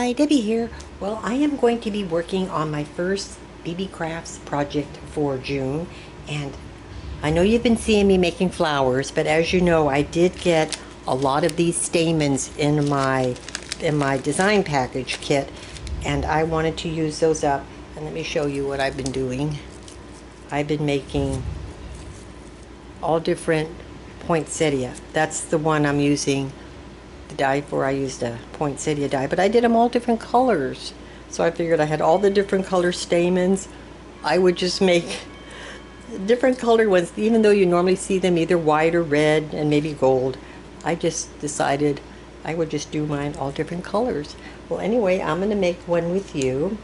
Hi, Debbie here. Well, I am going to be working on my first Beebeecrafts project for June, and I know you've been seeing me making flowers, but as you know, I did get a lot of these stamens in my design package kit, and I wanted to use those up. And let me show you what I've been doing. I've been making all different poinsettia. That's the one I'm using the dye for. I used a poinsettia dye, but I did them all different colors. So I figured I had all the different color stamens. I would just make different colored ones, even though you normally see them either white or red and maybe gold. I just decided I would just do mine all different colors. Well, anyway, I'm going to make one with you.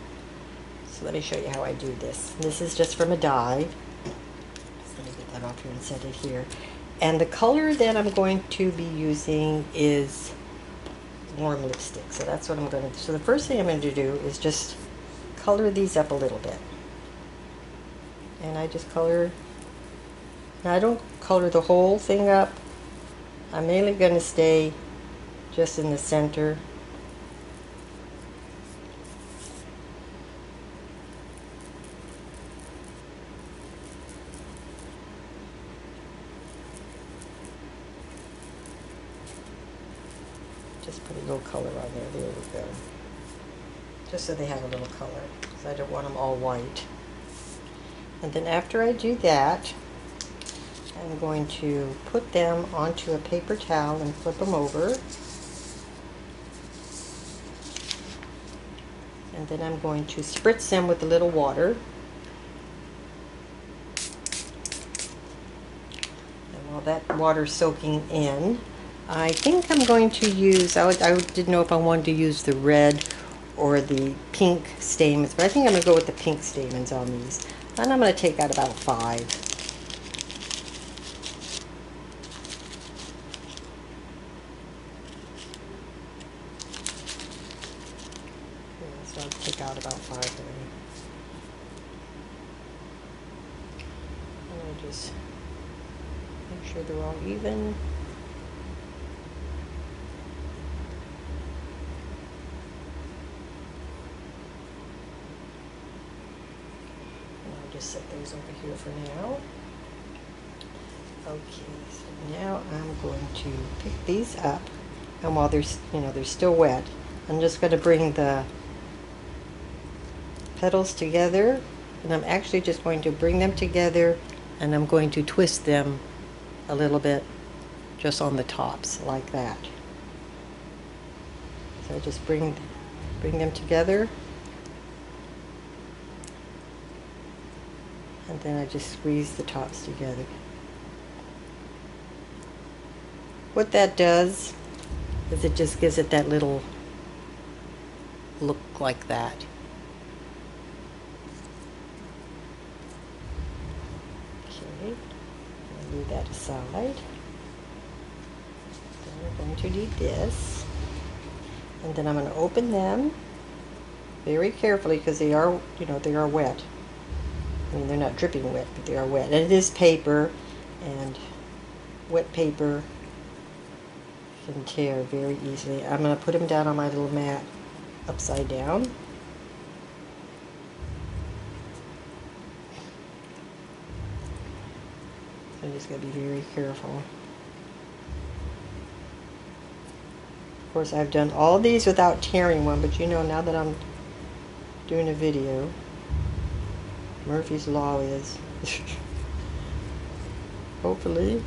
So let me show you how I do this. This is just from a die. So let me get that off here and set it here. And the color that I'm going to be using is warm lipstick. So that's what I'm going to do. So the first thing I'm going to do is just color these up a little bit. And I just color. Now I don't color the whole thing up. I'm mainly going to stay just in the center. Just put a little color on there. There we go. Just so they have a little color, because I don't want them all white. And then after I do that, I'm going to put them onto a paper towel and flip them over. And then I'm going to spritz them with a little water. And while that water's soaking in, I think I'm going to use, I didn't know if I wanted to use the red or the pink stamens, but I think I'm going to go with the pink stamens on these. And I'm going to take out about 5. Yeah, so I'll take out about 5 of them. And I'll just make sure they're all even. Just set those over here for now. Okay, so now I'm going to pick these up, and while they're still wet, I'm just going to bring the petals together, and I'm actually just going to bring them together, and I'm going to twist them a little bit just on the tops like that. So I just bring them together. And then I just squeeze the tops together. What that does is it just gives it that little look like that. Okay, I'll leave that aside. Then we're going to need this. And then I'm going to open them very carefully because they are, they are wet. I mean, they're not dripping wet, but they are wet. And it is paper, and wet paper can tear very easily. I'm going to put them down on my little mat upside down. So I'm just going to be very careful. Of course, I've done all these without tearing one, but now that I'm doing a video, Murphy's Law is, hopefully,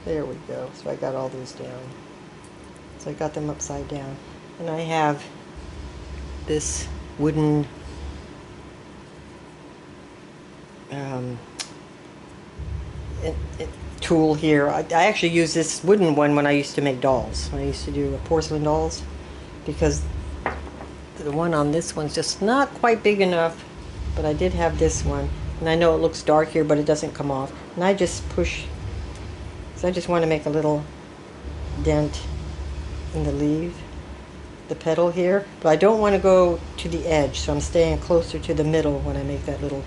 there we go. So I got all those down. So I got them upside down. And I have this wooden tool here. I actually used this wooden one when I used to make dolls. When I used to do porcelain dolls, because the one on this one's just not quite big enough. But I did have this one, and I know it looks dark here, but it doesn't come off. And I just push, so I just want to make a little dent in the leaf, the petal here. But I don't want to go to the edge, so I'm staying closer to the middle when I make that little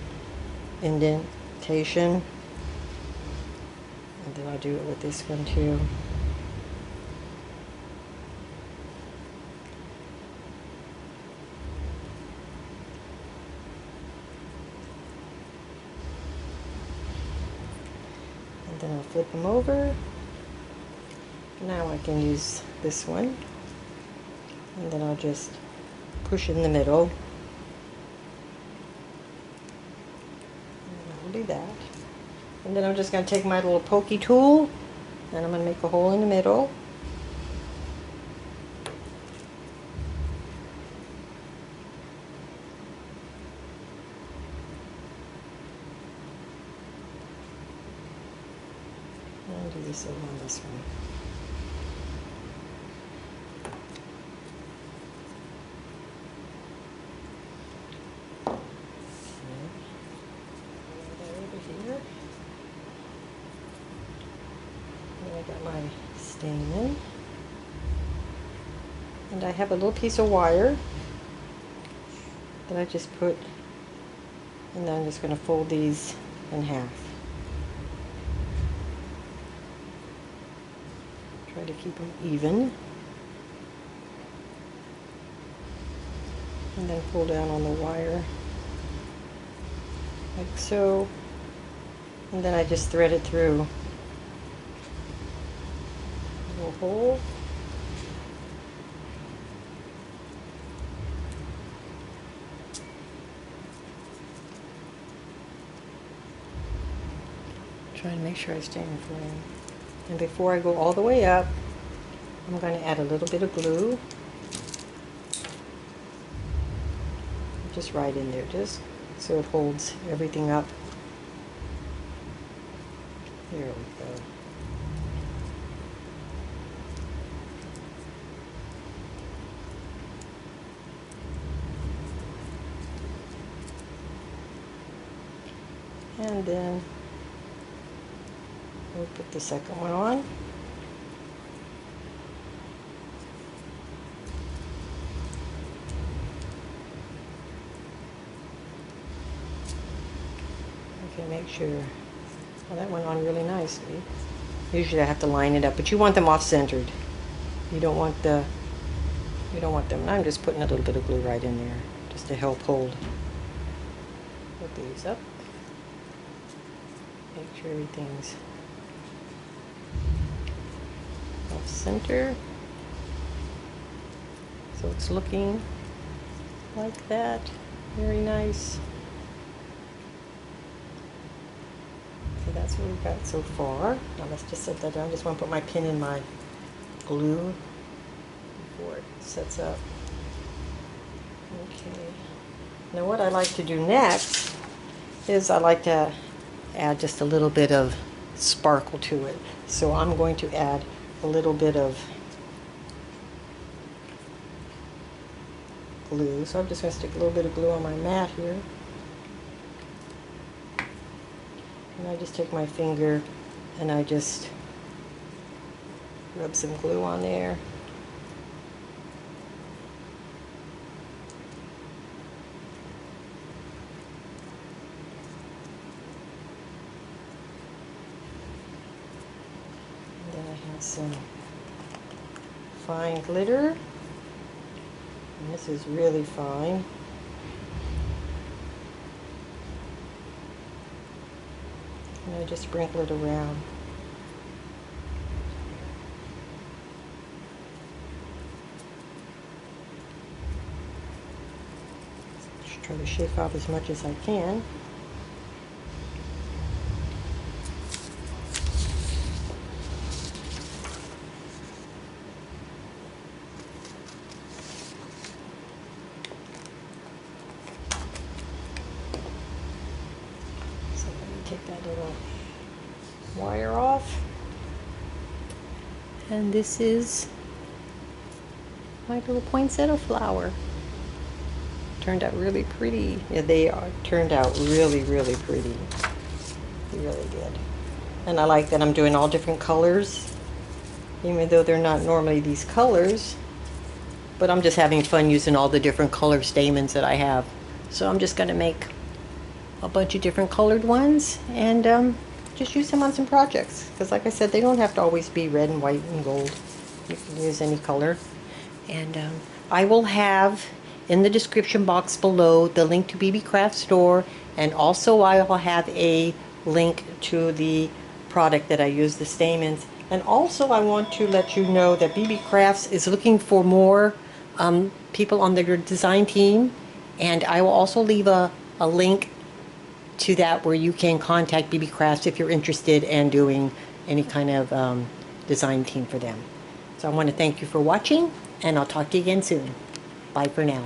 indentation. And then I'll do it with this one too. flip them over. Now I can use this one, and then I'll just push in the middle. And I'll do that. And then I'm just going to take my little pokey tool, and I'm going to make a hole in the middle. I'll do this over on this one. I got my stamen, and I have a little piece of wire that I just put, and then I'm just going to fold these in half. Try to keep them even, and then pull down on the wire like so, and then I just thread it through a little hole. Trying to make sure I stay in frame. And before I go all the way up, I'm going to add a little bit of glue. Just right in there, just so it holds everything up. There we go. And then we'll put the second one on. Okay, make sure. Well, that went on really nicely. Usually I have to line it up, but you want them off-centered. You don't want them. And I'm just putting a little bit of glue right in there, just to help hold. Put these up. Make sure everything's off center, so it's looking like that. Very nice. So that's what we've got so far. Now let's just set that down. I just want to put my pin in my glue before it sets up. Okay. Now what I like to do next is I like to add just a little bit of sparkle to it. So I'm going to add a little bit of glue. So I'm just going to stick a little bit of glue on my mat here. And I just take my finger and I just rub some glue on there. Some fine glitter, and this is really fine. And I just sprinkle it around. Just try to shake off as much as I can. Take that little wire off, and this is my little poinsettia flower. Turned out really pretty. Yeah, they turned out really, really pretty. Really good. And I like that I'm doing all different colors, even though they're not normally these colors, but I'm just having fun using all the different color stamens that I have. So I'm just going to make a bunch of different colored ones and just use them on some projects, because like I said, they don't have to always be red and white and gold. You can use any color. And I will have in the description box below the link to Beebeecraft store, and also I will have a link to the product that I use, the stamens. And also I want to let you know that BB Crafts is looking for more people on their design team, and I will also leave a link to that where you can contact BB Crafts if you're interested in doing any kind of design team for them. So I want to thank you for watching, and I'll talk to you again soon. Bye for now.